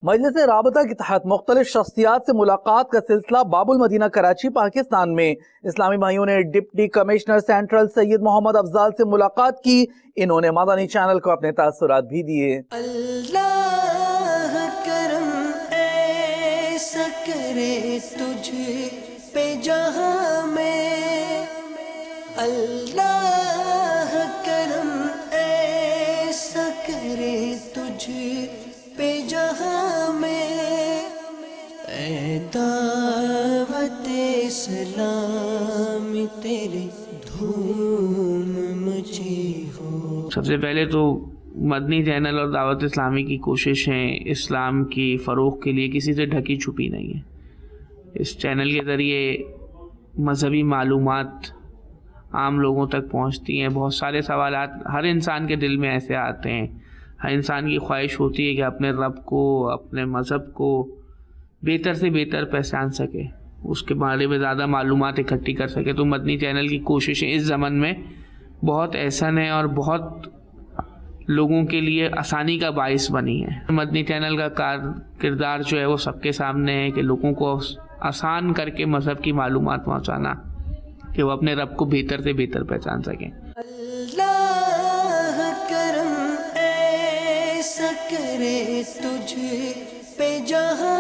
مجلس رابطہ کے تحت مختلف شخصیات سے ملاقات کا سلسلہ باب المدینہ کراچی پاکستان میں۔ اسلامی بھائیوں نے ڈپٹی کمشنر سینٹرل سید محمد افضال سے ملاقات کی۔ انہوں نے مدنی چینل کو اپنے تاثرات بھی دیے۔ اللہ کرم ایسا کرے تجھ پہ جہاں میں، اللہ کرم ایسا کرے تجھ پہ جہاں میں، اے دعوت اسلام تیرے دھوم مچی ہو۔ سب سے پہلے تو مدنی چینل اور دعوت اسلامی کی کوششیں اسلام کی فروغ کے لیے کسی سے ڈھکی چھپی نہیں ہے۔ اس چینل کے ذریعے مذہبی معلومات عام لوگوں تک پہنچتی ہیں۔ بہت سارے سوالات ہر انسان کے دل میں ایسے آتے ہیں، ہر انسان کی خواہش ہوتی ہے کہ اپنے رب کو، اپنے مذہب کو بہتر سے بہتر پہچان سکے، اس کے بارے میں زیادہ معلومات اکٹھی کر سکے۔ تو مدنی چینل کی کوششیں اس زمن میں بہت احسن ہیں اور بہت لوگوں کے لیے آسانی کا باعث بنی ہے۔ مدنی چینل کا کردار جو ہے وہ سب کے سامنے ہے کہ لوگوں کو آسان کر کے مذہب کی معلومات پہنچانا کہ وہ اپنے رب کو بہتر سے بہتر پہچان سکیں۔ اللہ کرم ایسا کرے تجھ پہ جہاں